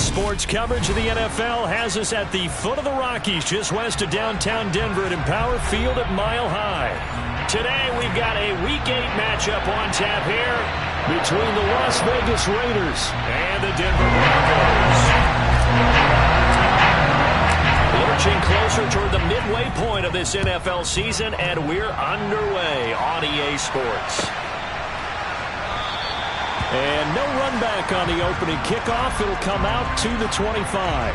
Sports coverage of the NFL has us at the foot of the Rockies, just west of downtown Denver at Empower Field at Mile High. Today we've got a Week 8 matchup on tap here between the Las Vegas Raiders and the Denver Broncos. Lurching closer toward the midway point of this NFL season, and we're underway on EA Sports. And no run back on the opening kickoff. It'll come out to the 25.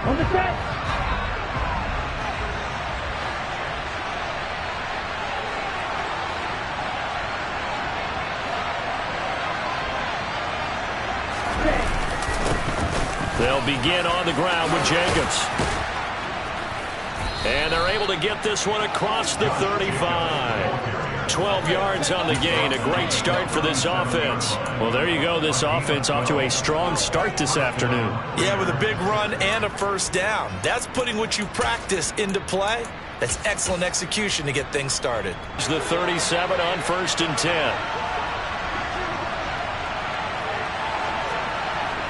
On the set. They'll begin on the ground with Jacobs. And they're able to get this one across the 35. 12 yards on the gain. A great start for this offense. Well, there you go. This offense off to a strong start this afternoon. Yeah, with a big run and a first down. That's putting what you practice into play. That's excellent execution to get things started. It's the 37 on 1st and 10.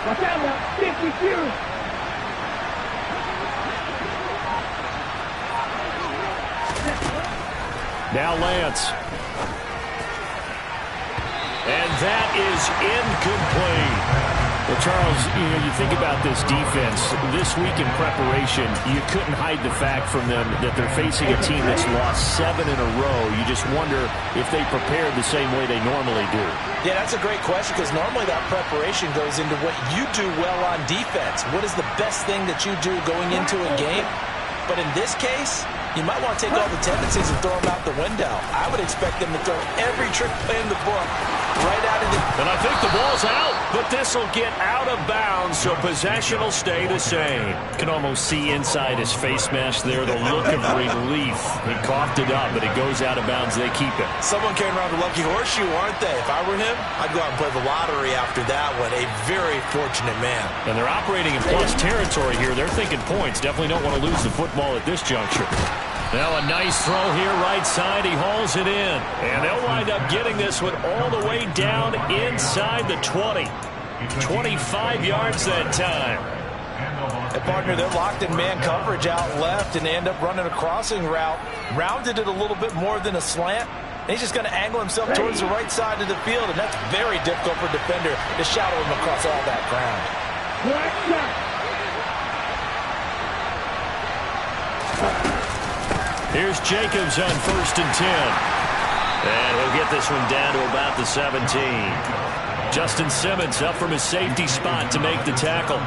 Watch out now. 52. Now Lance. And that is incomplete. Well, Charles, you think about this defense. This week in preparation, you couldn't hide the fact from them that they're facing a team that's lost 7 in a row. You just wonder if they prepared the same way they normally do. Yeah, that's a great question because normally that preparation goes into what you do well on defense. What is the best thing that you do going into a game? But in this case, you might want to take all the tendencies and throw them out the window. I would expect them to throw every trick play in the book right out of the... And I think the ball's out, but this will get out of bounds, so possession will stay the same. You can almost see inside his face mask there the look of relief. He coughed it up, but it goes out of bounds. They keep it. Someone carrying around the lucky horseshoe, aren't they? If I were him, I'd go out and play the lottery after that one. A very fortunate man. And they're operating in plus territory here. They're thinking points. Definitely don't want to lose the football at this juncture. Now a nice throw here right side. He hauls it in. And they'll wind up getting this one all the way down inside the 20. 25 yards that time. And partner, they're locked in man coverage out left, and they end up running a crossing route. Rounded it a little bit more than a slant. And he's just going to angle himself towards the right side of the field, and that's very difficult for a defender to shadow him across all that ground. Here's Jacobs on 1st and 10. And he'll get this one down to about the 17. Justin Simmons up from his safety spot to make the tackle.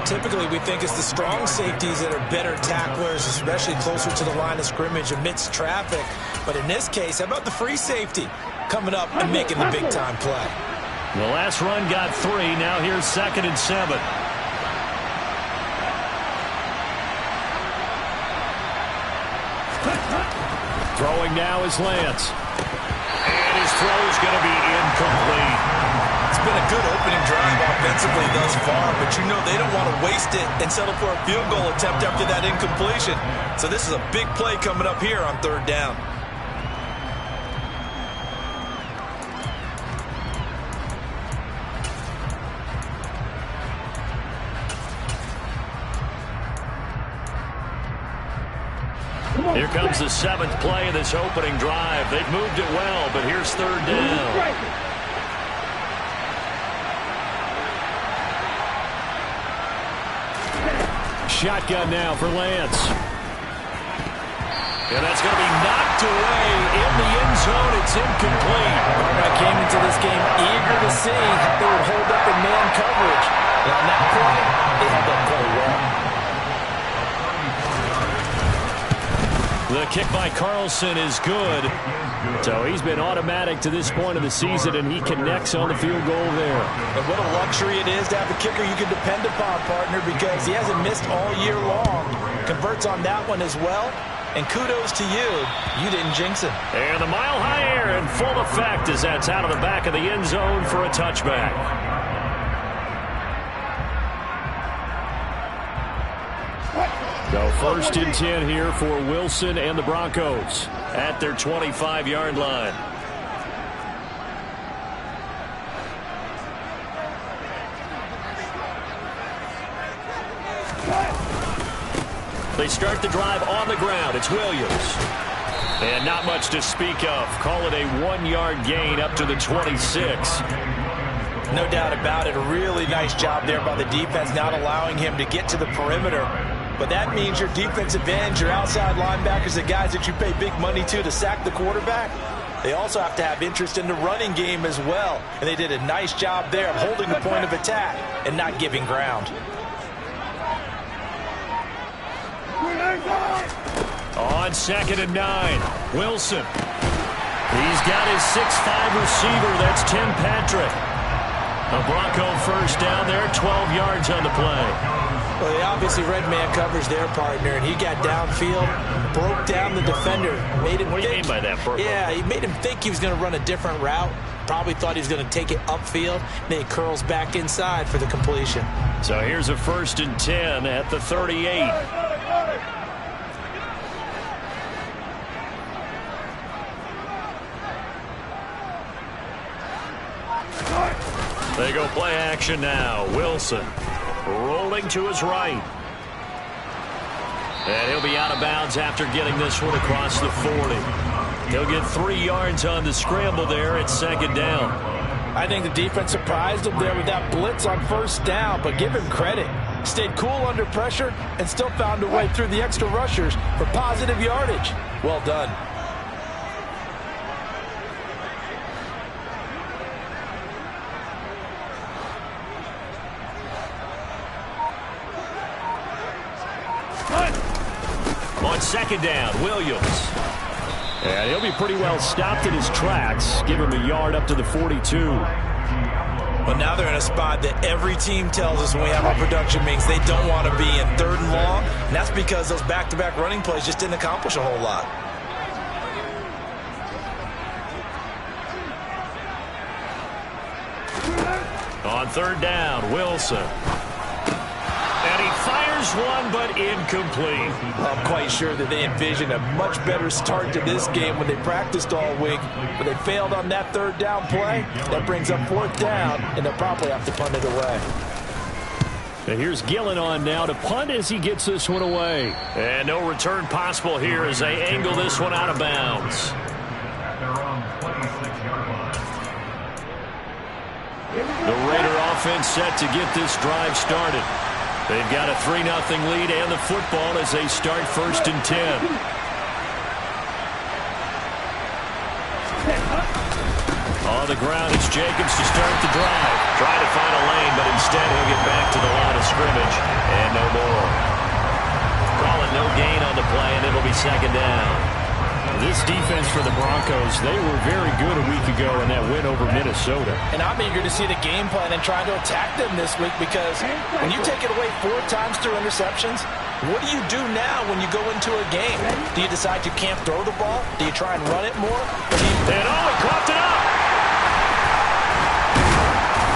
Typically, we think it's the strong safeties that are better tacklers, especially closer to the line of scrimmage amidst traffic. But in this case, how about the free safety coming up and making the big-time play? The last run got 3. Now here's 2nd and 7. Throwing now is Lance. And his throw is going to be incomplete. It's been a good opening drive offensively thus far, but you know they don't want to waste it and settle for a field goal attempt after that incompletion. So this is a big play coming up here on 3rd down. Here comes the 7th play of this opening drive. They've moved it well, but here's 3rd down. Shotgun now for Lance. And that's going to be knocked away in the end zone. It's incomplete. I came into this game eager to see how they would hold up in man coverage. And on that play, they held up quite well. The kick by Carlson is good. So he's been automatic to this point of the season, and he connects on the field goal there. And what a luxury it is to have a kicker you can depend upon, partner, because he hasn't missed all year long. Converts on that one as well. And kudos to you. You didn't jinx it. And the Mile High air in full effect as that's out of the back of the end zone for a touchback. So 1st and 10 here for Wilson and the Broncos at their 25-yard line. They start the drive on the ground. It's Williams. And not much to speak of. Call it a 1-yard gain up to the 26. No doubt about it. A really nice job there by the defense, not allowing him to get to the perimeter. But that means your defensive ends, your outside linebackers, the guys that you pay big money to sack the quarterback, they also have to have interest in the running game as well. And they did a nice job there of holding the point of attack and not giving ground. On 2nd and 9, Wilson. He's got his 6'5 receiver. That's Tim Patrick. A Bronco 1st down there, 12 yards on the play. Well, they obviously red man covers their partner, and he got downfield, broke down the defender, made him What do you mean by that, Burko? Yeah, he made him think he was going to run a different route. Probably thought he was going to take it upfield. Then he curls back inside for the completion. So here's a 1st and 10 at the 38. They go play action now. Wilson rolling to his right. And he'll be out of bounds after getting this one across the 40. He'll get 3 yards on the scramble there at 2nd down. I think the defense surprised him there with that blitz on 1st down, but give him credit. Stayed cool under pressure and still found a way through the extra rushers for positive yardage. Well done. On 2nd down, Williams. And he'll be pretty well stopped in his tracks. Give him a yard up to the 42. But now they're in a spot that every team tells us when we have our production meetings they don't want to be in 3rd and long. And that's because those back-to-back running plays just didn't accomplish a whole lot. On 3rd down, Wilson. And he fires one, but incomplete. I'm quite sure that they envisioned a much better start to this game when they practiced all week, but they failed on that 3rd down play. That brings up 4th down, and they'll probably have to punt it away. And here's Gillen on now to punt as he gets this one away. And no return possible here as they angle this one out of bounds. The Raider offense set to get this drive started. They've got a 3-0 lead and the football as they start 1st and 10. On the ground, it's Jacobs to start the drive. Trying to find a lane, but instead he'll get back to the line of scrimmage. And no more. Call it no gain on the play, and it'll be 2nd down. This defense for the Broncos, they were very good a week ago in that win over Minnesota. And I'm eager to see the game plan and try to attack them this week because when you take it away 4 times through interceptions, what do you do now when you go into a game? Do you decide you can't throw the ball? Do you try and run it more? And oh, he coughed it up!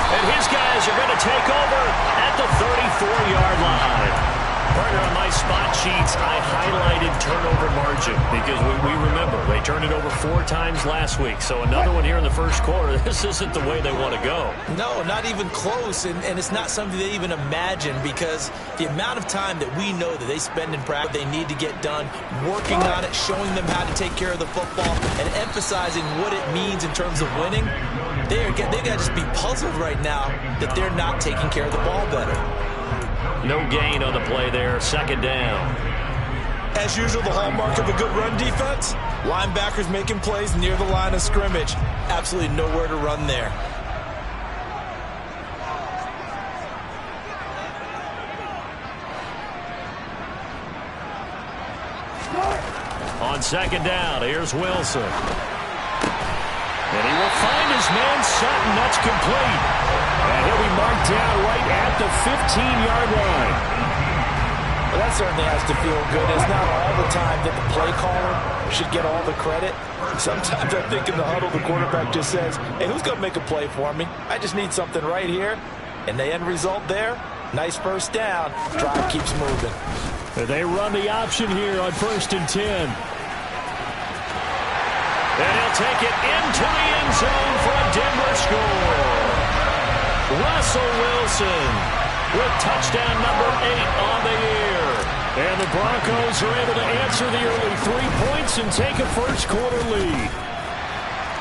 And his guys are going to take over at the 34-yard line. Partner, on my spot sheets, I highlighted turnover margin because we remember they turned it over 4 times last week. So another one here in the 1st quarter. This isn't the way they want to go. No, not even close, and it's not something they even imagine because the amount of time that we know that they spend in practice, they need to get done, working on it, showing them how to take care of the football, and emphasizing what it means in terms of winning. They got to just be puzzled right now that they're not taking care of the ball better. No gain on the play there, 2nd down. As usual, the hallmark of a good run defense, linebackers making plays near the line of scrimmage. Absolutely nowhere to run there. On 2nd down, here's Wilson. And he will find his man Sutton. That's complete. And he'll be marked down right at the 15-yard line. Well, that certainly has to feel good. It's not all the time that the play caller should get all the credit. Sometimes I think in the huddle, the quarterback just says, hey, who's going to make a play for me? I just need something right here. And the end result there, nice 1st down. Drive keeps moving. They run the option here on 1st and 10. And he'll take it into the end zone for a Denver score. Russell Wilson with touchdown number 8 on the year. And the Broncos are able to answer the early 3 points and take a first-quarter lead.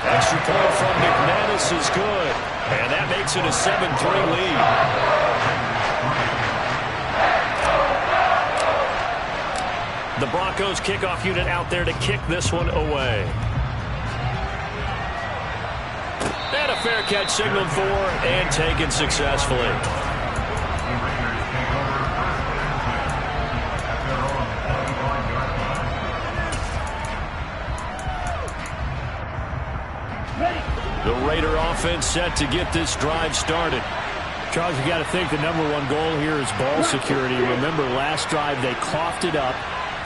Extra point from McManus is good. And that makes it a 7-3 lead. The Broncos kickoff unit out there to kick this one away. And a fair catch signaled for and taken successfully. The Raider offense set to get this drive started. Charles, you got to think the number one goal here is ball security. Remember, last drive they coughed it up.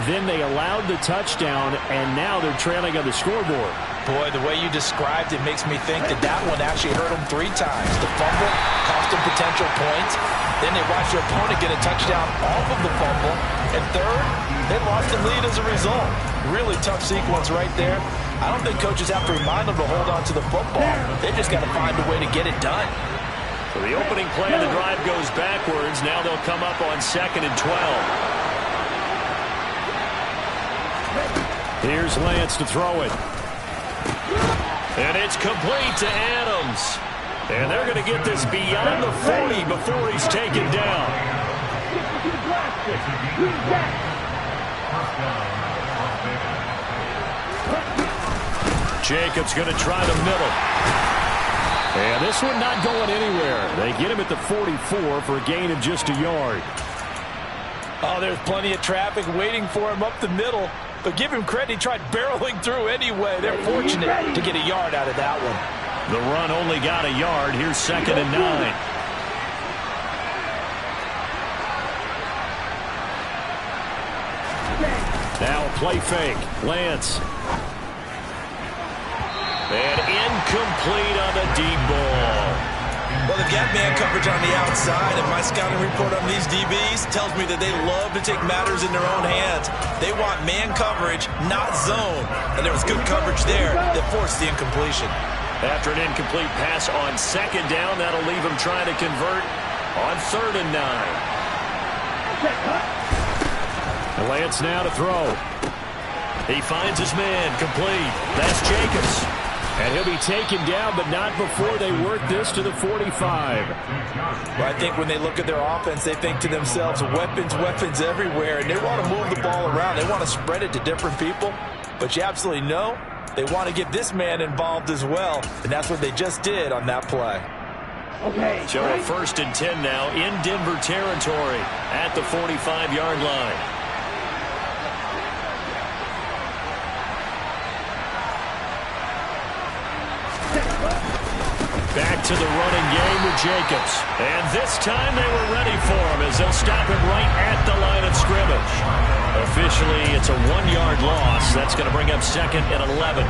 Then they allowed the touchdown, and now they're trailing on the scoreboard. Boy, the way you described it makes me think that one actually hurt them 3 times. The fumble cost them potential points. Then they watched their opponent get a touchdown off of the fumble. And third, they lost the lead as a result. Really tough sequence right there. I don't think coaches have to remind them to hold on to the football. They've just got to find a way to get it done. So the opening play of the drive goes backwards. Now they'll come up on 2nd and 12. Here's Lance to throw it. And it's complete to Adams. And they're going to get this beyond the 40 before he's taken down. Jacobs going to try the middle. And this one not going anywhere. They get him at the 44 for a gain of just a yard. Oh, there's plenty of traffic waiting for him up the middle. But give him credit, he tried barreling through anyway. They're fortunate to get a yard out of that one. The run only got a yard. Here's 2nd and 9. Now a play fake. Lance. And incomplete on the deep ball. Well, they've got man coverage on the outside, and my scouting report on these DBs tells me that they love to take matters in their own hands. They want man coverage, not zone. And there was good coverage there that forced the incompletion. After an incomplete pass on 2nd down, that'll leave him trying to convert on 3rd and 9. Lance now to throw. He finds his man, complete. That's Jacobs. And he'll be taken down, but not before they work this to the 45. Well, I think when they look at their offense, they think to themselves, weapons, weapons everywhere, and they want to move the ball around. They want to spread it to different people. But you absolutely know they want to get this man involved as well, and that's what they just did on that play. Okay. So a 1st and 10 now in Denver territory at the 45-yard line. Back to the running game with Jacobs. And this time they were ready for him as they'll stop him right at the line of scrimmage. Officially, it's a 1-yard loss. That's going to bring up 2nd and 11.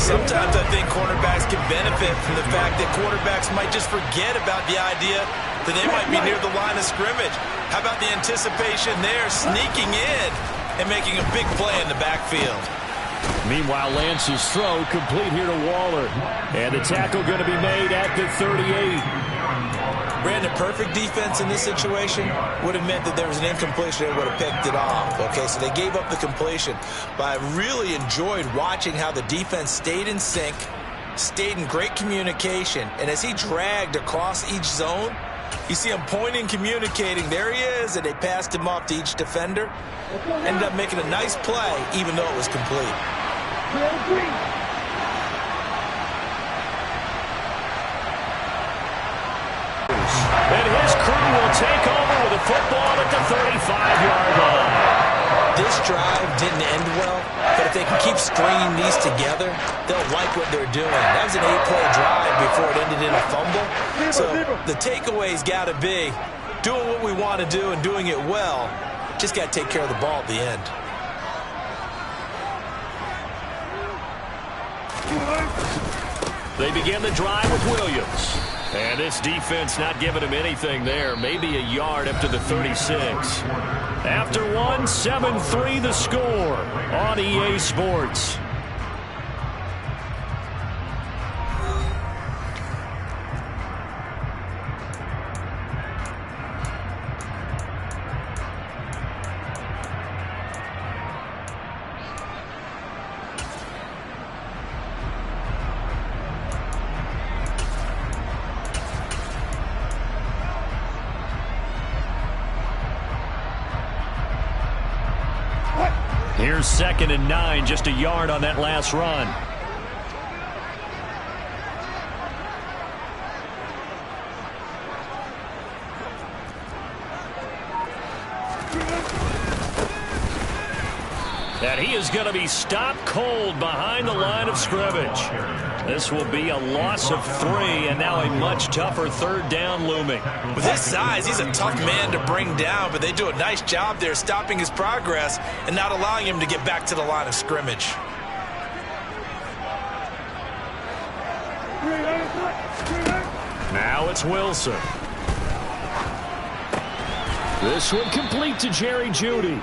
Sometimes I think cornerbacks can benefit from the fact that quarterbacks might just forget about the idea that they might be near the line of scrimmage. How about the anticipation there, sneaking in and making a big play in the backfield? Meanwhile, Lance's throw complete here to Waller. And the tackle going to be made at the 38. Brandon, perfect defense in this situation would have meant that there was an incompletion. They would have picked it off. Okay, so they gave up the completion. But I really enjoyed watching how the defense stayed in sync, stayed in great communication. And as he dragged across each zone, you see him pointing, communicating. There he is, and they passed him off to each defender. Ended up making a nice play, even though it was complete. And his crew will take over with a football at the 35-yard line. This drive didn't end well, but if they can keep stringing these together, they'll like what they're doing. That was an 8-play drive before it ended in a fumble. So the takeaway's got to be doing what we want to do and doing it well. Just got to take care of the ball at the end. They begin the drive with Williams. And this defense not giving him anything there. Maybe a yard up to the 36. After one, 7-3 the score on EA Sports. Here's 2nd and 9, just a yard on that last run. And he is going to be stopped cold behind the line of scrimmage. This will be a loss of 3, and now a much tougher 3rd down looming. With his size, he's a tough man to bring down, but they do a nice job there stopping his progress and not allowing him to get back to the line of scrimmage. Now it's Wilson. This one complete to Jerry Jeudy.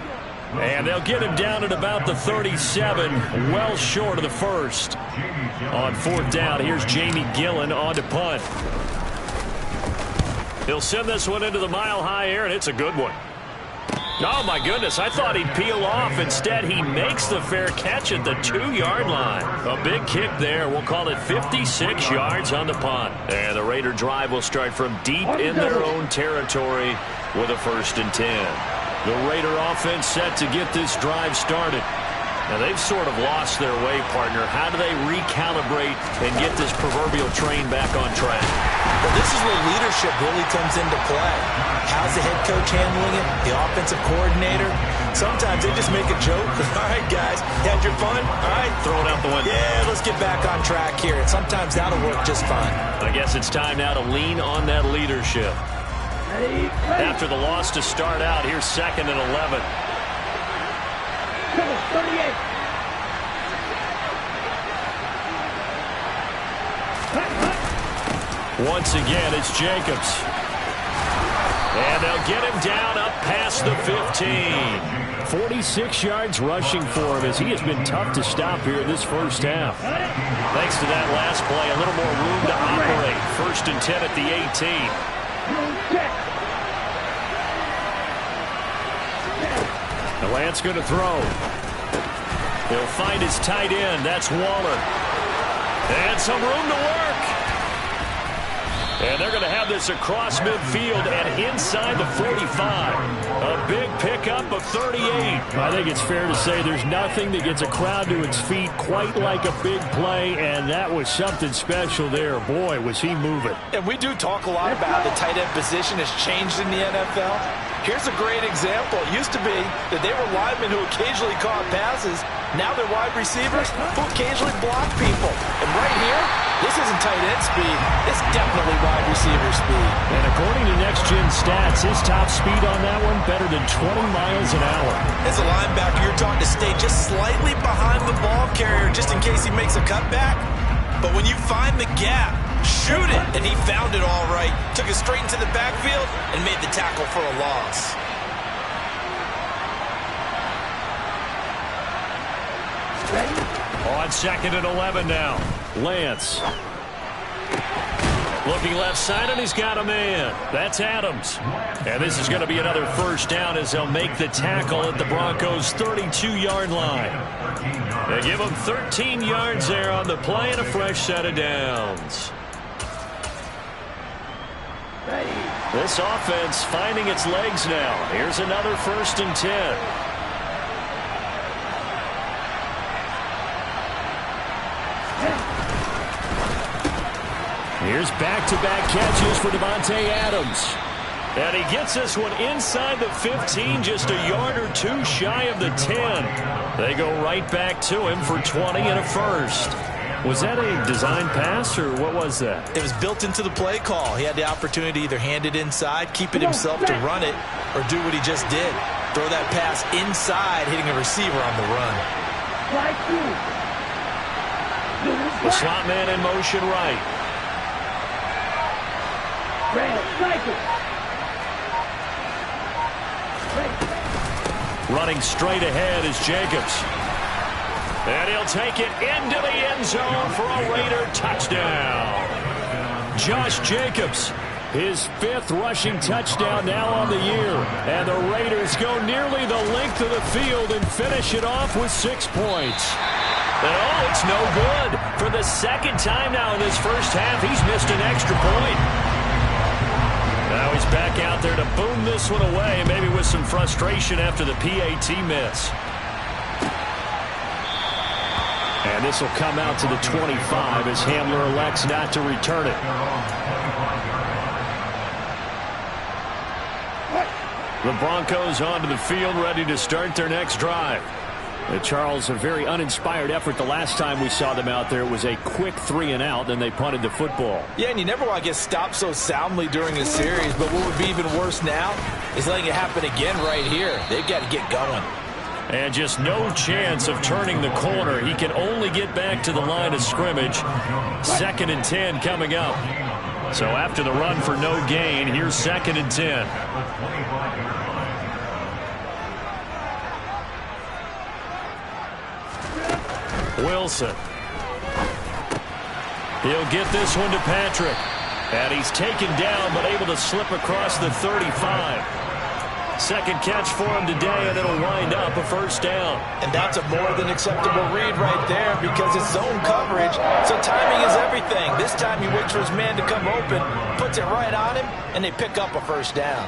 And they'll get him down at about the 37, well short of the 1st. On 4th down, here's Jamie Gillen on to punt. He'll send this one into the mile-high air, and it's a good one. Oh, my goodness, I thought he'd peel off. Instead, he makes the fair catch at the 2-yard line. A big kick there. We'll call it 56 yards on the punt. And the Raider drive will start from deep in their own territory with a 1st and 10. The Raider offense set to get this drive started. Now, they've sort of lost their way, partner. How do they recalibrate and get this proverbial train back on track? Well, this is where leadership really comes into play. How's the head coach handling it? The offensive coordinator? Sometimes they just make a joke. All right, guys, you had your fun? All right. Throw it out the window. Yeah, let's get back on track here. And sometimes that'll work just fine. I guess it's time now to lean on that leadership. After the loss to start out, here's 2nd and 11. 38. Once again, it's Jacobs. And they'll get him down up past the 15. 46 yards rushing for him as he has been tough to stop here in this 1st half. Thanks to that last play, a little more room to operate. 1st and 10 at the 18. The Lance going to throw. He'll find his tight end. That's Waller. And some room to work. And they're going to have this across midfield and inside the 45. A big pickup of 38. I think it's fair to say there's nothing that gets a crowd to its feet quite like a big play, and that was something special there. Boy, was he moving. And we do talk a lot about how the tight end position has changed in the NFL. Here's a great example. It used to be that they were linemen who occasionally caught passes. Now they're wide receivers who occasionally block people. And right here, this isn't tight end speed. It's definitely wide receiver speed. And according to Next Gen Stats, his top speed on that one, better than 20 miles an hour. As a linebacker, you're taught to stay just slightly behind the ball carrier just in case he makes a cutback. But when you find the gap, shoot it. And he found it all right. Took it straight into the backfield and made the tackle for a loss. On 2nd and 11 now. Lance. Looking left side, and he's got a man. That's Adams. And this is going to be another 1st down as they'll make the tackle at the Broncos' 32-yard line. They give him 13 yards there on the play and a fresh set of downs. This offense finding its legs now. Here's another 1st and 10. Here's back-to-back catches for Davante Adams. And he gets this one inside the 15, just a yard or two shy of the 10. They go right back to him for 20 and a 1st. Was that a design pass, or what was that? It was built into the play call. He had the opportunity to either hand it inside, keep it himself to run it, or do what he just did. Throw that pass inside, hitting a receiver on the run. The slot man in motion right. seconds. Running straight ahead is Jacobs. And he'll take it into the end zone for a Raider touchdown. Josh Jacobs, his 5th rushing touchdown now on the year. And the Raiders go nearly the length of the field and finish it off with 6 points. And oh, it's no good. For the 2nd time now in this first half, he's missed an extra point. Now he's back out there to boom this one away, maybe with some frustration after the PAT miss. And this will come out to the 25 as Hamler elects not to return it. The Broncos onto the field, ready to start their next drive. Charles, a very uninspired effort the last time we saw them out there. It was a quick 3-and-out, then they punted the football. Yeah, and you never want to get stopped so soundly during a series, but what would be even worse now is letting it happen again right here. They've got to get going. And just no chance of turning the corner. He can only get back to the line of scrimmage. 2nd and 10 coming up. So after the run for no gain, here's 2nd and 10. Wilson. He'll get this one to Patrick. And he's taken down, but able to slip across the 35. 2nd catch for him today, and it'll wind up a 1st down. And that's a more than acceptable read right there because it's zone coverage, so timing is everything. This time he waits for his man to come open, puts it right on him, and they pick up a 1st down.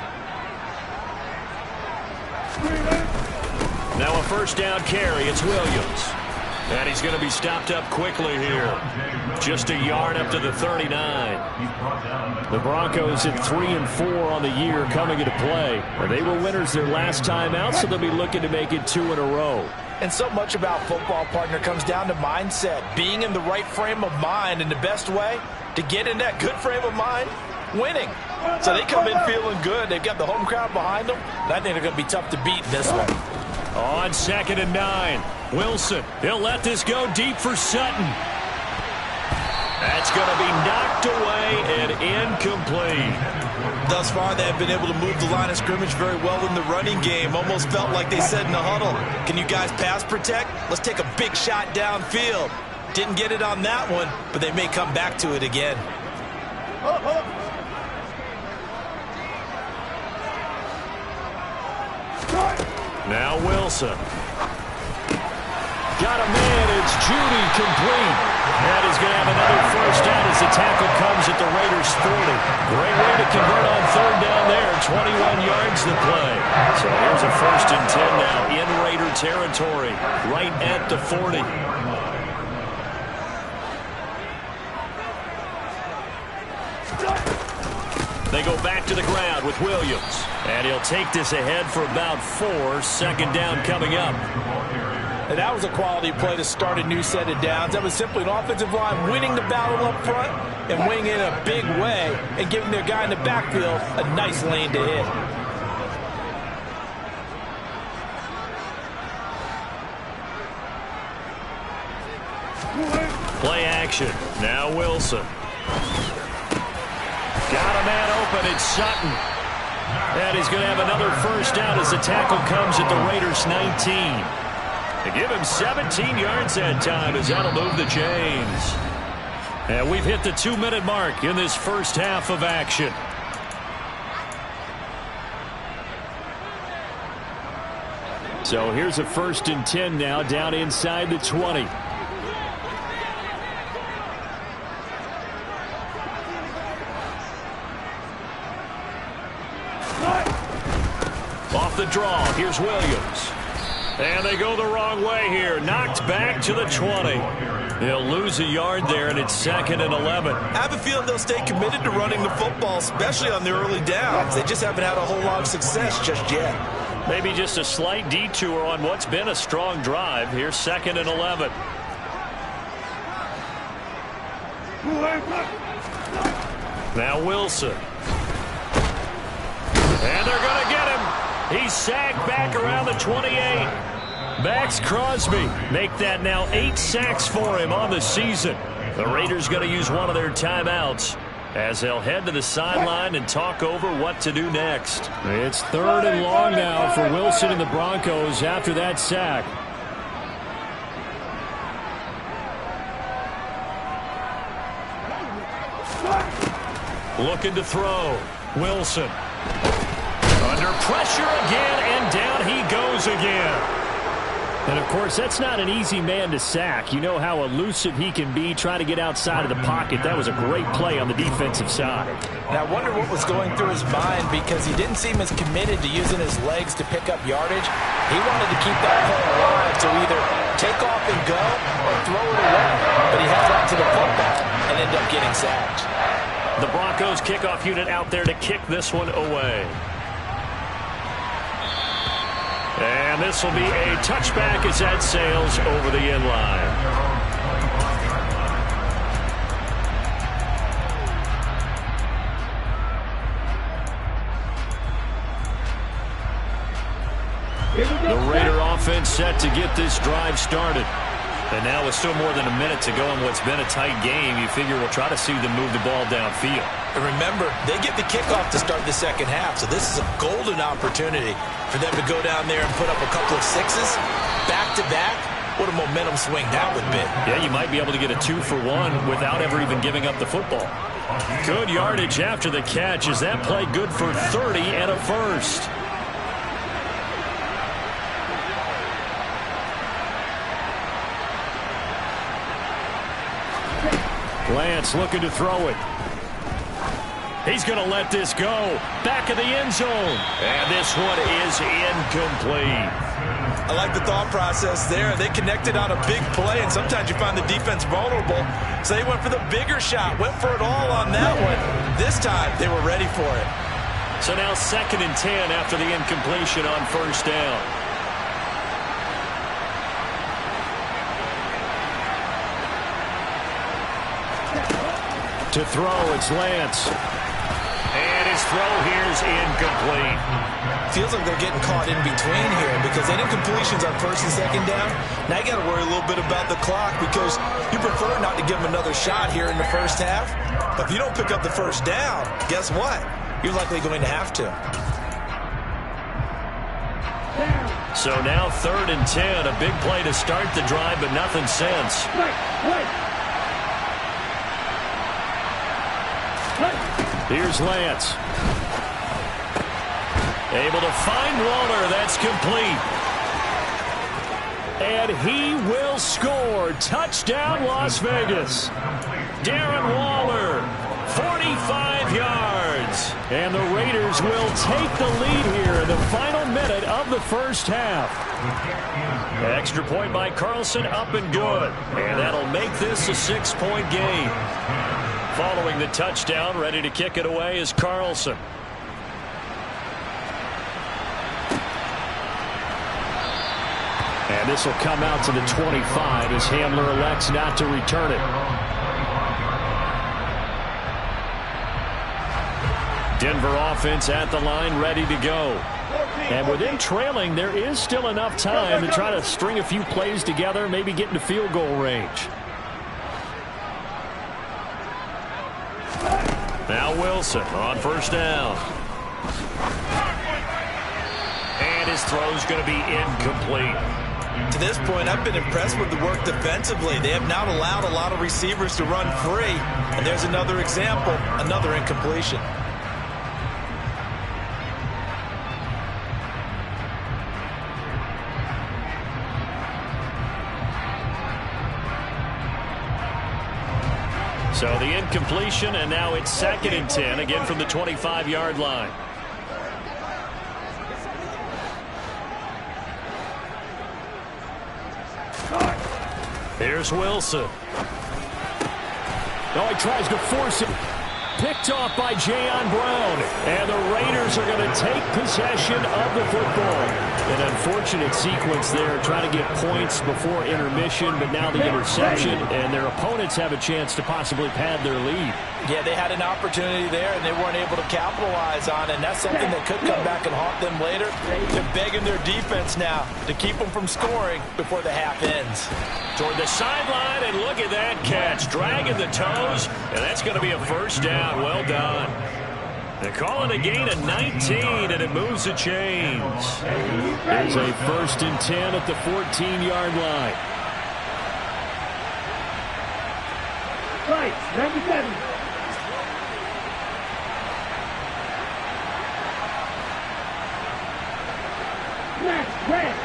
Now a 1st down carry. It's Williams. And he's going to be stopped up quickly here. Just a yard up to the 39. The Broncos at 3-4 on the year coming into play. They were winners their last time out, so they'll be looking to make it 2 in a row. And so much about football, partner, comes down to mindset. Being in the right frame of mind, and the best way to get in that good frame of mind, winning. So they come in feeling good. They've got the home crowd behind them, and I think they're going to be tough to beat in this one. On 2nd and 9, Wilson. He'll let this go deep for Sutton. That's going to be knocked away and incomplete. Thus far, they have been able to move the line of scrimmage very well in the running game. Almost felt like they said in the huddle, can you guys pass protect? Let's take a big shot downfield. Didn't get it on that one, but they may come back to it again. Now Wilson. Got a man. It's Judy complete. And he's going to have another 1st down as the tackle comes at the Raiders' 40. Great way to convert on 3rd down there. 21 yards to play. So here's a 1st and 10 now in Raider territory. Right at the 40. They go back to the ground with Williams. And he'll take this ahead for about 4. 2nd down coming up. And that was a quality play to start a new set of downs. That was simply an offensive line winning the battle up front and winning in a big way and giving their guy in the backfield a nice lane to hit. Play action. Now Wilson. Got a man open. It's Sutton. And he's going to have another 1st down as the tackle comes at the Raiders' 19. They give him 17 yards that time as that'll move the chains. And we've hit the 2-minute mark in this first half of action. So here's a 1st and 10 now down inside the 20. Off the draw, here's Williams. And they go the wrong way here. Knocked back to the 20. He'll lose a yard there, and it's 2nd and 11. I have a feeling they'll stay committed to running the football, especially on their early downs. They just haven't had a whole lot of success just yet. Maybe just a slight detour on what's been a strong drive. Here's 2nd and 11. Now Wilson. And they're going to get him. He's sacked back around the 28. Max Crosby make that now 8 sacks for him on the season. The Raiders going to use one of their timeouts. as they'll head to the sideline and talk over what to do next. It's 3rd and long now for Wilson and the Broncos after that sack. Looking to throw. Wilson. Under pressure again, and down he goes again. And, of course, that's not an easy man to sack. You know how elusive he can be trying to get outside of the pocket. That was a great play on the defensive side. Now, I wonder what was going through his mind, because he didn't seem as committed to using his legs to pick up yardage. He wanted to keep that play alive to either take off and go or throw it away. But he held on to the putback and ended up getting sacked. The Broncos kickoff unit out there to kick this one away. And this will be a touchback as that sails over the end line. The Raider offense set to get this drive started. And now with still more than a minute to go in what's been a tight game, you figure we'll try to see them move the ball downfield. And remember, they get the kickoff to start the second half, so this is a golden opportunity for them to go down there and put up a couple of sixes back-to-back. What a momentum swing that would be. Yeah, you might be able to get a 2-for-1 without ever even giving up the football. Good yardage after the catch. Is that play good for 30 and a first? Lance looking to throw it. He's going to let this go. Back of the end zone. And this one is incomplete. I like the thought process there. They connected on a big play, and sometimes you find the defense vulnerable. So they went for the bigger shot, went for it all on that one. This time, they were ready for it. So now 2nd and 10 after the incompletion on first down. To throw, it's Lance. And his throw here is incomplete. Feels like they're getting caught in between here, because that incompletion's on 1st and 2nd down. Now you got to worry a little bit about the clock, because you prefer not to give them another shot here in the first half. But if you don't pick up the first down, guess what? You're likely going to have to. So now 3rd and 10, a big play to start the drive, but nothing since. Here's Lance. Able to find Waller. That's complete. And he will score. Touchdown, Las Vegas. Darren Waller, 45 yards. And the Raiders will take the lead here in the final minute of the first half. Extra point by Carlson, up and good. And that'll make this a 6-point game. Following the touchdown, ready to kick it away is Carlson. And this will come out to the 25 as Hamler elects not to return it. Denver offense at the line, ready to go. And with them trailing, there is still enough time to try to string a few plays together, maybe get into field goal range. Now Wilson on first down. And his throw's going to be incomplete. To this point, I've been impressed with the work defensively. They have not allowed a lot of receivers to run free. And there's another example, another incompletion. So the incompletion, and now it's 2nd and 10, again from the 25-yard line. Here's Wilson. Oh, he tries to force it. Picked off by Jayon Brown. And the Raiders are going to take possession of the football. And unfortunate sequence there, trying to get points before intermission, but now the interception, and their opponents have a chance to possibly pad their lead. Yeah, they had an opportunity there, and they weren't able to capitalize on it, and that's something that could come back and haunt them later. They're begging their defense now to keep them from scoring before the half ends. Toward the sideline, and look at that catch. Dragging the toes, and that's going to be a first down. Well done. They call it a gain of 19, and it moves the chains. There's a 1st and 10 at the 14-yard line. Right, 97. Max, red.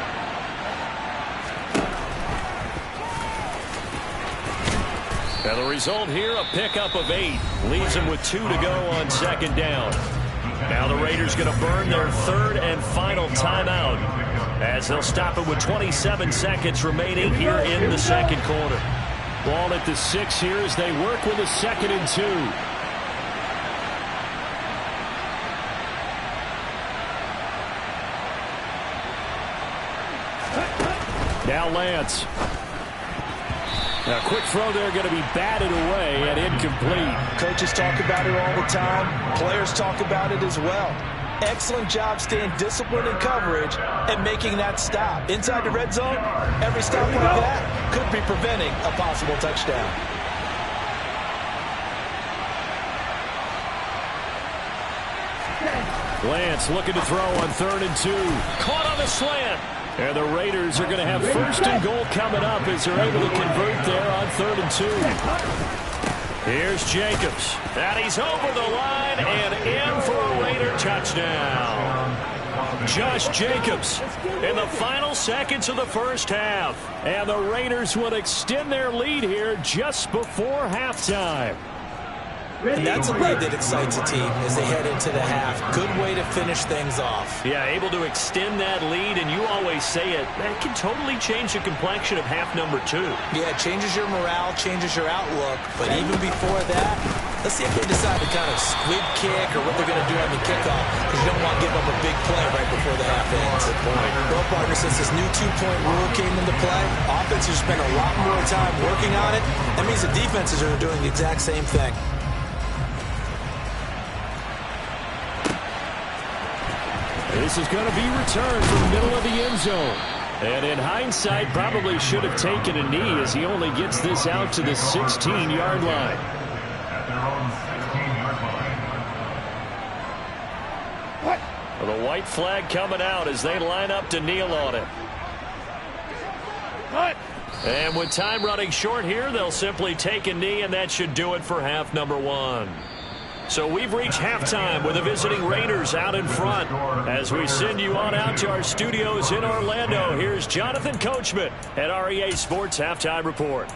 And the result here, a pickup of 8. Leaves them with 2 to go on 2nd down. Now the Raiders going to burn their 3rd and final timeout as they'll stop it with 27 seconds remaining here in the 2nd quarter. Ball at the 6 here as they work with a 2nd and 2. Now Lance. Now, quick throw there, going to be batted away and incomplete. Coaches talk about it all the time. Players talk about it as well. Excellent job staying disciplined in coverage and making that stop. Inside the red zone, every stop like that could be preventing a possible touchdown. Lance looking to throw on 3rd and 2. Caught on the slant. And the Raiders are going to have 1st and goal coming up as they're able to convert there on 3rd and 2. Here's Jacobs. And he's over the line and in for a Raider touchdown. Josh Jacobs in the final seconds of the 1st half. And the Raiders will extend their lead here just before halftime. And that's a lead that excites a team as they head into the half. Good way to finish things off. Yeah, able to extend that lead, and you always say it, that can totally change the complexion of half number 2. Yeah, it changes your morale, changes your outlook. But even before that, let's see if they decide to kind of squib kick or what they're going to do on the kickoff, because you don't want to give up a big play right before the half ends. Good point. Well, partner, since this new 2-point rule came into play, offenses spend a lot more time working on it. That means the defenses are doing the exact same thing. This is going to be returned from the middle of the end zone. And in hindsight, probably should have taken a knee as he only gets this out to the 16-yard line. Well, the white flag coming out as they line up to kneel on it. And with time running short here, they'll simply take a knee, and that should do it for half number 1. So we've reached halftime with the visiting Raiders out in front. As we send you on out to our studios in Orlando, here's Jonathan Coachman at REA Sports Halftime Report.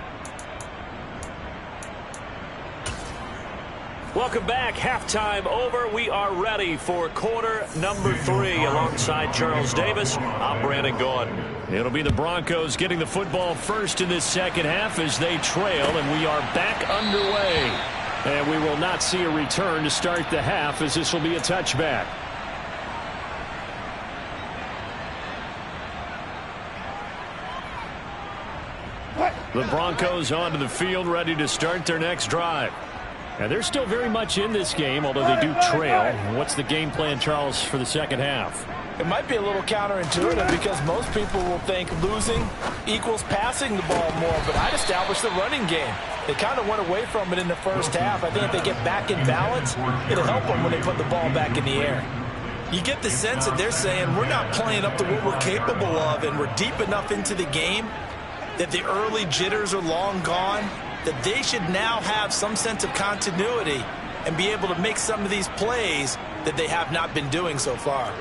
Welcome back. Halftime over. We are ready for quarter number 3 alongside Charles Davis. I'm Brandon Gaudin. It'll be the Broncos getting the football first in this 2nd half as they trail, and we are back underway. And we will not see a return to start the half as this will be a touchback. The Broncos onto the field ready to start their next drive. And they're still very much in this game, although they do trail. What's the game plan, Charles, for the 2nd half? It might be a little counterintuitive because most people will think losing equals passing the ball more, but I'd establish the running game. They kind of went away from it in the 1st half. I think if they get back in balance, it'll help them when they put the ball back in the air. You get the sense that they're saying we're not playing up to what we're capable of, and we're deep enough into the game that the early jitters are long gone, that they should now have some sense of continuity and be able to make some of these plays that they have not been doing so far.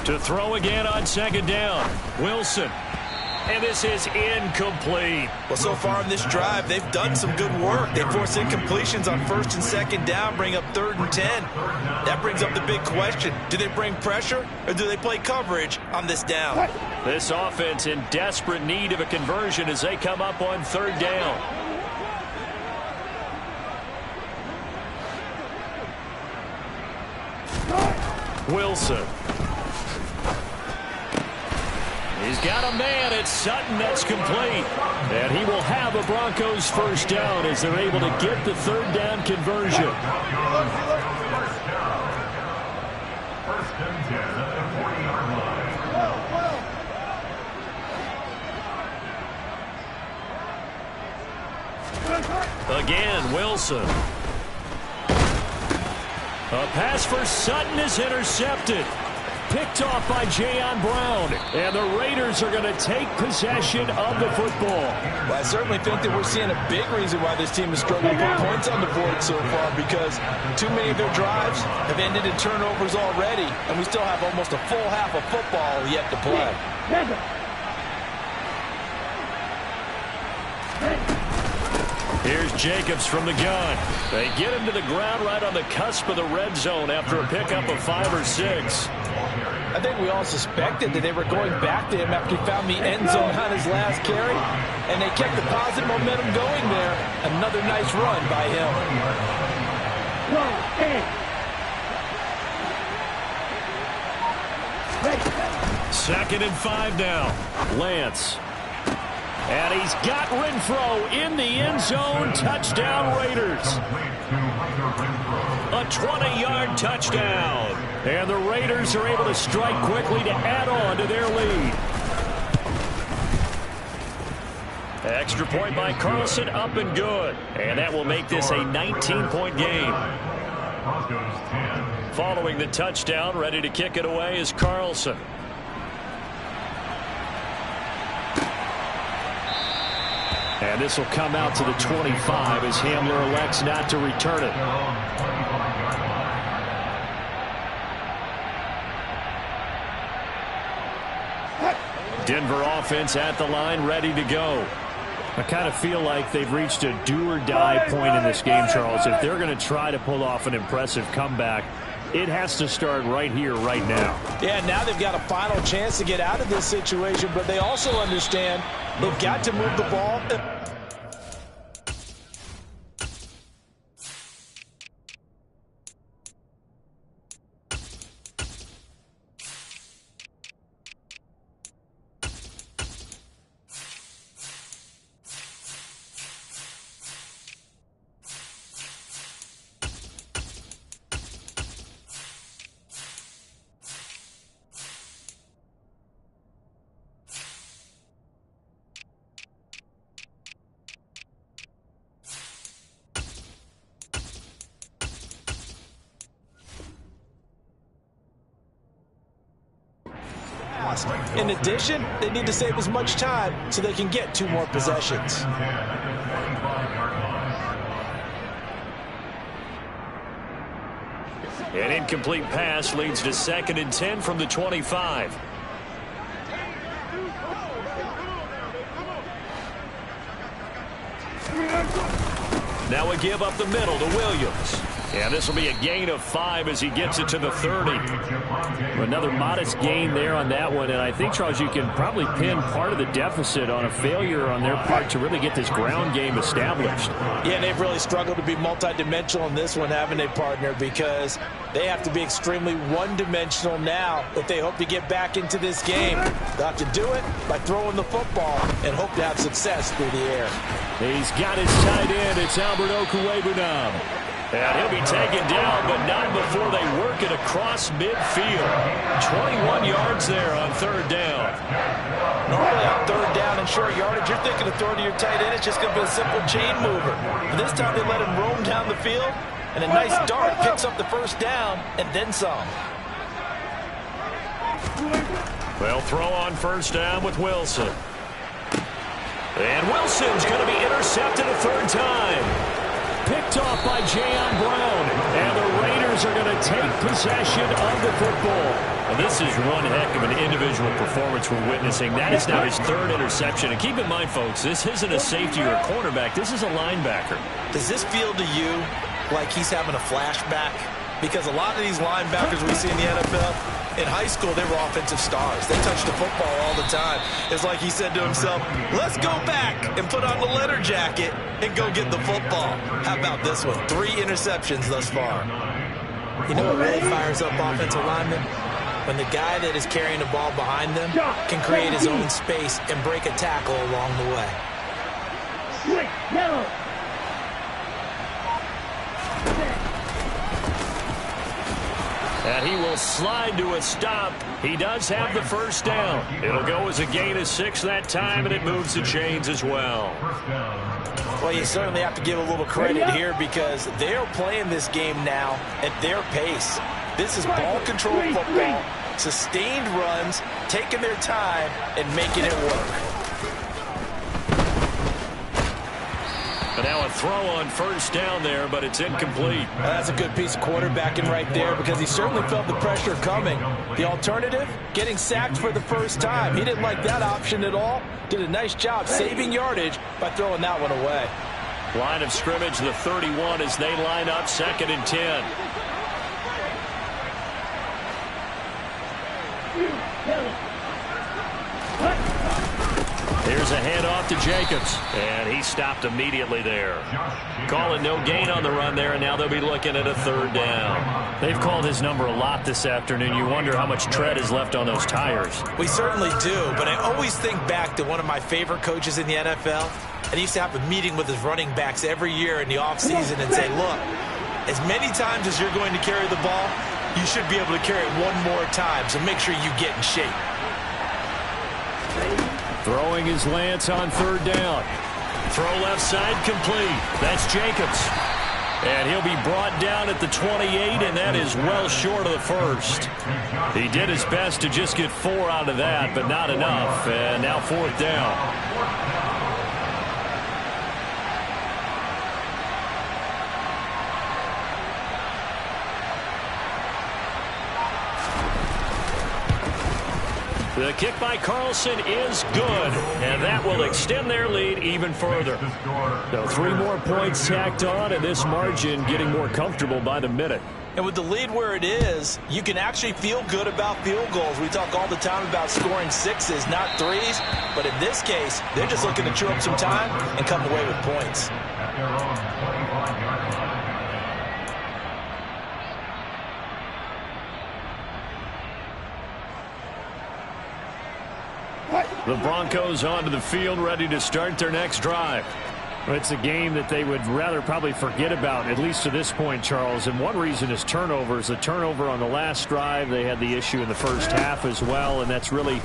To throw again on 2nd down. Wilson. And this is incomplete. Well, so far in this drive, they've done some good work. They force incompletions on 1st and 2nd down, bring up 3rd and 10. That brings up the big question. Do they bring pressure or do they play coverage on this down? This offense in desperate need of a conversion as they come up on 3rd down. Wilson. He's got a man. It's Sutton. That's complete. And he will have a Broncos first down as they're able to get the third down conversion. First and 10 at the 40-yard line. Again, Wilson. A pass for Sutton is intercepted. Picked off by Jayon Brown. And the Raiders are going to take possession of the football. Well, I certainly think that we're seeing a big reason why this team is struggling to put points on the board so far, because too many of their drives have ended in turnovers already, and we still have almost a full half of football yet to play. Here's Jacobs from the gun. They get him to the ground right on the cusp of the red zone after a pickup of 5 or 6. I think we all suspected that they were going back to him after he found the end zone on his last carry, and they kept the positive momentum going there. Another nice run by him. 2nd and 5 now. Lance. And he's got Renfro in the end zone. Touchdown, Raiders. A 20-yard touchdown. And the Raiders are able to strike quickly to add on to their lead. Extra point by Carlson, up and good. And that will make this a 19-point game. Following the touchdown, ready to kick it away is Carlson. And this will come out to the 25 as Hamler elects not to return it. Denver offense at the line, ready to go. I kind of feel like they've reached a do-or-die point in this game, Charles. If they're going to try to pull off an impressive comeback, it has to start right here, right now. Yeah, now they've got a final chance to get out of this situation, but they also understand they've got to move the ball. In addition, they need to save as much time so they can get 2 more possessions. An incomplete pass leads to 2nd and 10 from the 25. Now we give up the middle to Williams. And this will be a gain of 5 as he gets it to the 30. Another modest gain there on that one. And I think, Charles, you can probably pin part of the deficit on a failure on their part to really get this ground game established. Yeah, they've really struggled to be multidimensional in this one, haven't they, partner? Because they have to be extremely one-dimensional now if they hope to get back into this game. They'll have to do it by throwing the football and hope to have success through the air. He's got his tight end. It's Albert Okwuegbunam. And he'll be taken down, but not before they work it across midfield. 21 yards there on 3rd down. Normally on 3rd down and short yardage, you're thinking of throwing to your tight end. It's just going to be a simple chain mover. But this time they let him roam down the field, and a nice dart picks up the first down and then some. They'll throw on 1st down with Wilson. And Wilson's going to be intercepted a 3rd time. Picked off by Jayon Brown. And the Raiders are going to take possession of the football. And this is one heck of an individual performance we're witnessing. That is now his 3rd interception. And keep in mind, folks, this isn't a safety or a cornerback. This is a linebacker. Does this feel to you like he's having a flashback? Because a lot of these linebackers we see in the NFL, in high school, they were offensive stars. They touched the football all the time. It's like he said to himself, let's go back and put on the leather jacket and go get the football. How about this one? 3 interceptions thus far. You know what really fires up offensive linemen? When the guy that is carrying the ball behind them can create his own space and break a tackle along the way. Switch, yellow. And he will slide to a stop. He does have the first down. It'll go as a gain of 6 that time, and it moves the chains as well. Well, you certainly have to give a little credit here because they're playing this game now at their pace. This is ball control football, sustained runs, taking their time, and making it work. But now a throw on first down there, but it's incomplete. Well, that's a good piece of quarterbacking right there because he certainly felt the pressure coming. The alternative, getting sacked for the first time. He didn't like that option at all. Did a nice job saving yardage by throwing that one away. Line of scrimmage, the 31 as they line up 2nd and 10. Here's a handoff to Jacobs, and he stopped immediately there. Calling no gain on the run there, and now they'll be looking at a 3rd down. They've called his number a lot this afternoon. You wonder how much tread is left on those tires. We certainly do, but I always think back to one of my favorite coaches in the NFL, and he used to have a meeting with his running backs every year in the offseason and say, look, as many times as you're going to carry the ball, you should be able to carry it one more time, so make sure you get in shape. Throwing his Lance on 3rd down. Throw left side complete. That's Jacobs. And he'll be brought down at the 28, and that is well short of the first. He did his best to just get 4 out of that, but not enough. And now 4th down. The kick by Carlson is good, and that will extend their lead even further. So 3 more points tacked on, and this margin getting more comfortable by the minute. And with the lead where it is, you can actually feel good about field goals. We talk all the time about scoring 6s, not 3s. But in this case, they're just looking to chew up some time and come away with points. The Broncos onto the field, ready to start their next drive. It's a game that they would rather probably forget about, at least to this point, Charles. And one reason is turnovers. The turnover on the last drive, they had the issue in the first half as well, and that's really,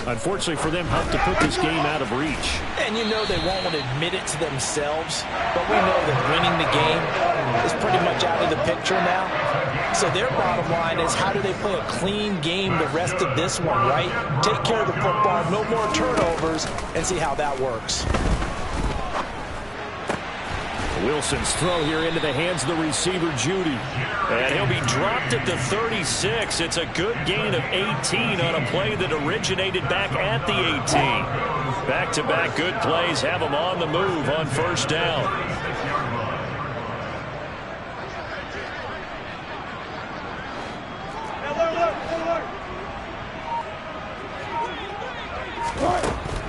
unfortunately for them, helped to put this game out of reach. And you know they won't want to admit it to themselves, but we know that winning the game is pretty much out of the picture now. So their bottom line is, how do they play a clean game the rest of this one, right? Take care of the football, no more turnovers, and see how that works. Wilson's throw here into the hands of the receiver, Judy. And he'll be dropped at the 36. It's a good gain of 18 on a play that originated back at the 18. Back-to-back good plays have him on the move on first down.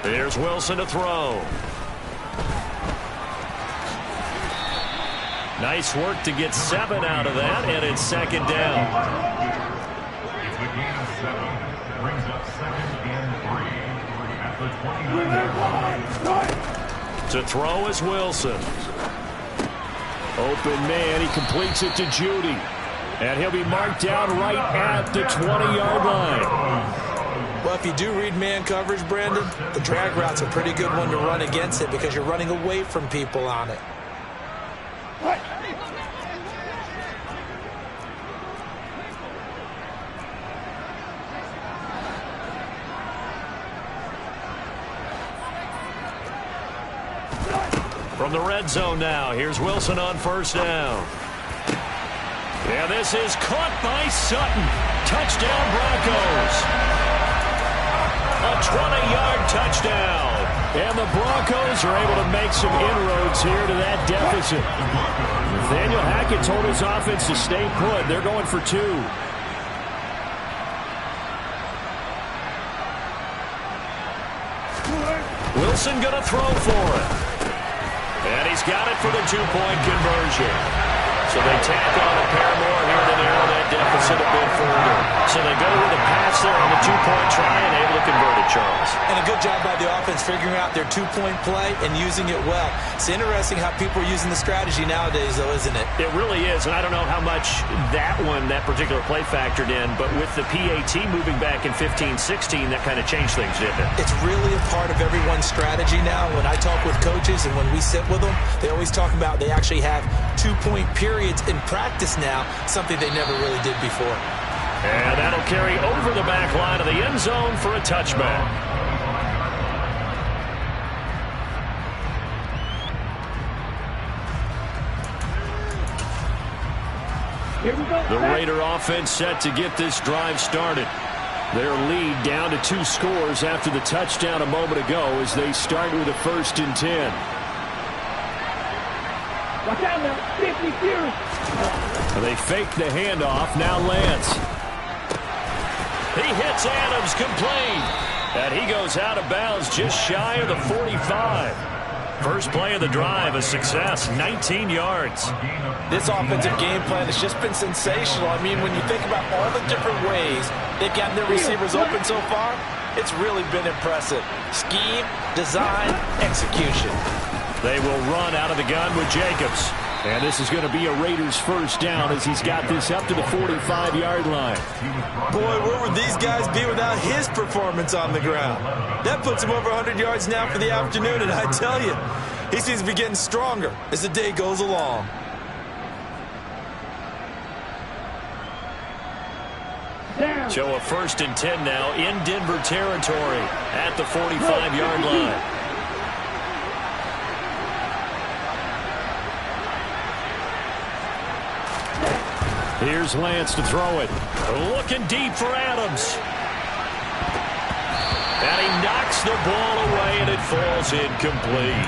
There's Wilson to throw. Nice work to get 7 out of that, and it's second down. It's a gain of 7. Brings up 2nd and 3 at the 29. To throw is Wilson. Open man, he completes it to Judy. And he'll be marked down right at the 20-yard line. Well, if you do read man coverage, Brandon, the drag route's a pretty good one to run against it because you're running away from people on it. From the red zone now, here's Wilson on first down. Yeah, this is caught by Sutton. Touchdown, Broncos. A 20-yard touchdown. And the Broncos are able to make some inroads here to that deficit. Nathaniel Hackett told his offense to stay put. They're going for 2. Wilson going to throw for it. And he's got it for the 2-point conversion. So they tack on a pair more here to narrow that deficit a bit further. So they go with a pass there on the two-point try and able to convert it, Charles. And a good job by the offense figuring out their two-point play and using it well. It's interesting how people are using the strategy nowadays, though, isn't it? It really is, and I don't know how much that particular play factored in, but with the PAT moving back in 15-16, that kind of changed things, didn't it? It's really a part of everyone's strategy now. When I talk with coaches and when we sit with them, they always talk about they actually have two-point periods in practice now, something they never really did before. And that'll carry over the back line of the end zone for a touchback. Here we go. The Raider offense set to get this drive started. Their lead down to 2 scores after the touchdown a moment ago as they start with a 1st and 10. Watch out now. 50 Fury. They fake the handoff. Now Lance. He hits Adams, complete. And he goes out of bounds just shy of the 45. First play of the drive, a success, 19 yards. This offensive game plan has just been sensational. I mean, when you think about all the different ways they've gotten their receivers open so far, it's really been impressive. Scheme, design, execution. They will run out of the gun with Jacobs. And this is going to be a Raiders first down as he's got this up to the 45-yard line. Boy, where would these guys be without his performance on the ground? That puts him over 100 yards now for the afternoon, and I tell you, he seems to be getting stronger as the day goes along. So a 1st and 10 now in Denver territory at the 45-yard line. Here's Lance to throw it. Looking deep for Adams. And he knocks the ball away, and it falls incomplete.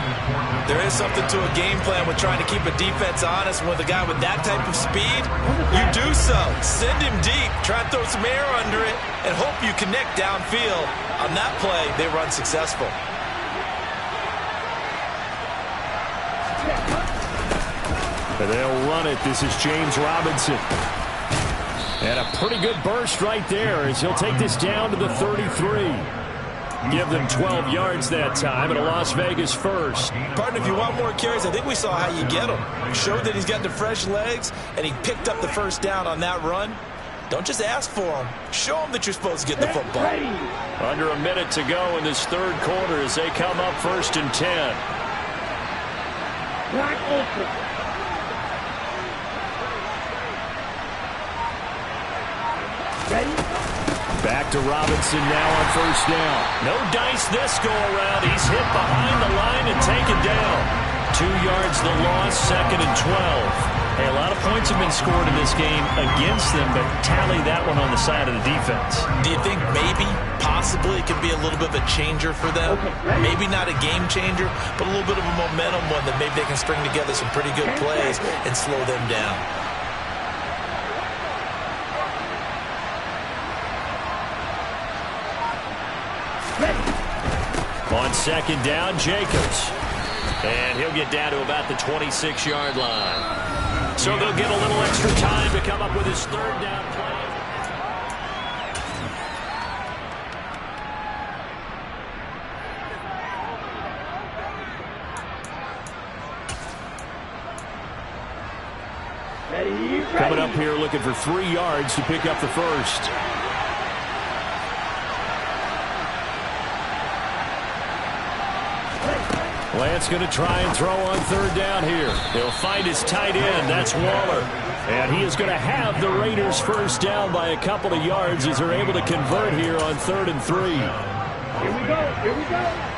There is something to a game plan with trying to keep a defense honest. With a guy with that type of speed, you do so. Send him deep. Try and throw some air under it and hope you connect downfield. On that play, they were unsuccessful. And they'll run it. This is James Robinson. And a pretty good burst right there as he'll take this down to the 33. Give them 12 yards that time and a Las Vegas first. Partner, if you want more carries, I think we saw how you get them. Showed that he's got the fresh legs, and he picked up the first down on that run. Don't just ask for him. Show him that you're supposed to get the football. Under a minute to go in this third quarter as they come up 1st and 10. Black open. Ready? Back to Robinson now on 1st down. No dice this go around. He's hit behind the line and taken down. 2 yards the loss, 2nd and 12. Hey, a lot of points have been scored in this game against them, but tally that one on the side of the defense. Do you think maybe, possibly, it could be a little bit of a changer for them? Maybe not a game changer, but a little bit of a momentum one that maybe they can string together some pretty good plays and slow them down. On 2nd down, Jacobs. And he'll get down to about the 26-yard line. So they'll get a little extra time to come up with his 3rd down play. Coming up here looking for 3 yards to pick up the first. Lance going to try and throw on 3rd down here. He'll find his tight end. That's Waller. And he is going to have the Raiders first down by a couple of yards as they're able to convert here on 3rd and 3. Here we go. Here we go.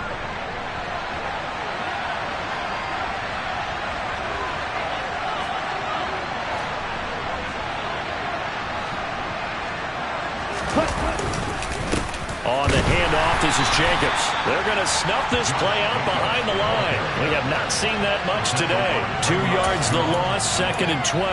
On the handoff, this is Jacobs. They're going to snuff this play out behind the line. We have not seen that much today. 2 yards the loss, 2nd and 12.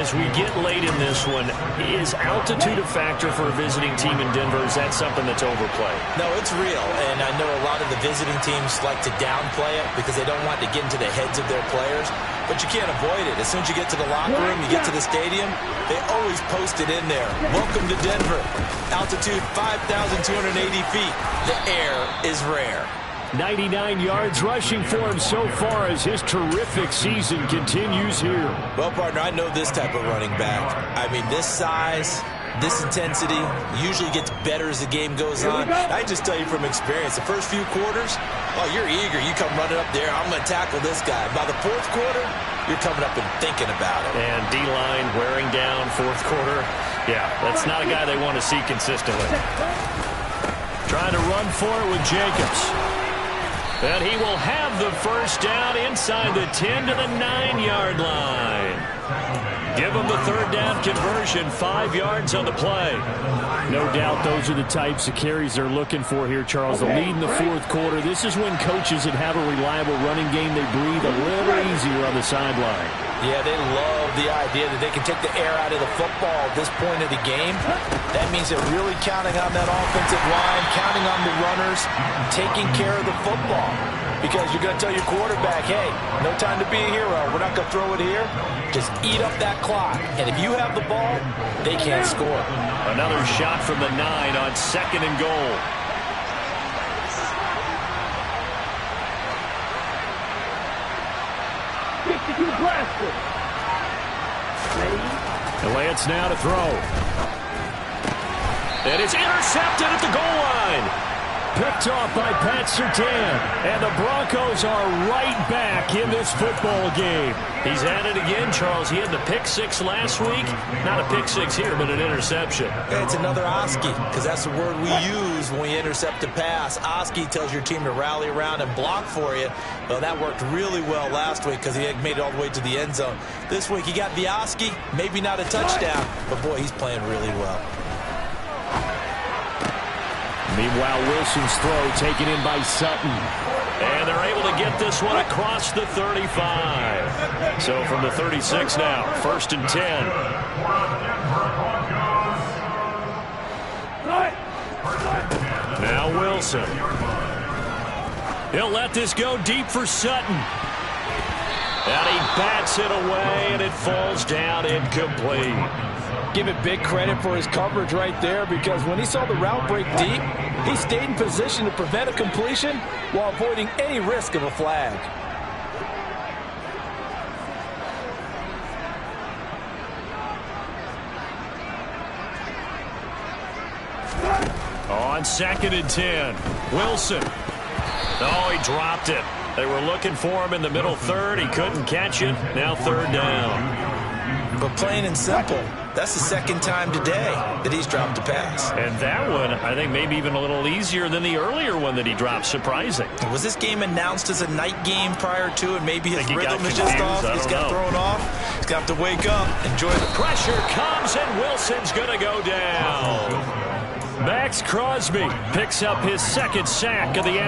As we get late in this one, is altitude a factor for a visiting team in Denver? Is that something that's overplayed? No, it's real, and I know a lot of the visiting teams like to downplay it because they don't want to get into the heads of their players, but you can't avoid it. As soon as you get to the locker room, you get to the stadium, they always post it in there. Welcome to Denver. Altitude 5,280 feet. The air is rare. 99 yards rushing for him so far as his terrific season continues here. Well, partner, I know this type of running back. I mean, this size, this intensity usually gets better as the game goes on. I just tell you from experience, the first few quarters, oh, you're eager. You come running up there, I'm going to tackle this guy. By the fourth quarter, you're coming up and thinking about it. And D-line wearing down fourth quarter. Yeah, that's not a guy they want to see consistently. Trying to run for it with Jacobs. And he will have the first down inside the 10 to the 9-yard line. Give him the third down conversion, 5 yards on the play. No doubt those are the types of carries they're looking for here, Charles. The lead in the fourth quarter. This is when coaches that have a reliable running game, they breathe a little easier on the sideline. Yeah, they love the idea that they can take the air out of the football at this point of the game. That means they're really counting on that offensive line, counting on the runners, taking care of the football. Because you're going to tell your quarterback, hey, no time to be a hero. We're not going to throw it here. Just eat up that clock. And if you have the ball, they can't score. Another shot from the 9 on 2nd and goal. The Lance now to throw. It is intercepted at the goal line. Picked off by Pat Surtain. And the Broncos are right back in this football game. He's at it again, Charles. He had the pick 6 last week. Not a pick 6 here, but an interception. Yeah, it's another Oski, because that's the word we use when we intercept a pass. Oski tells your team to rally around and block for you. Well, that worked really well last week because he had made it all the way to the end zone. This week he got the Oski, maybe not a touchdown, but boy, he's playing really well. Meanwhile, Wilson's throw taken in by Sutton. And they're able to get this one across the 35. So from the 36 now, 1st and 10. Now Wilson. He'll let this go deep for Sutton. And he bats it away, and it falls down incomplete. Give it big credit for his coverage right there, because when he saw the route break deep, he stayed in position to prevent a completion while avoiding any risk of a flag. On 2nd and 10, Wilson. Oh, he dropped it. They were looking for him in the middle third. He couldn't catch it. Now 3rd down. But plain and simple, that's the 2nd time today that he's dropped a pass. And that one, I think, maybe even a little easier than the earlier one that he dropped. Surprising. Was this game announced as a night game prior to, and maybe his rhythm is just off? He's got thrown off. He's got to wake up, enjoy the pressure comes, and Wilson's going to go down. Max Crosby picks up his 2nd sack of the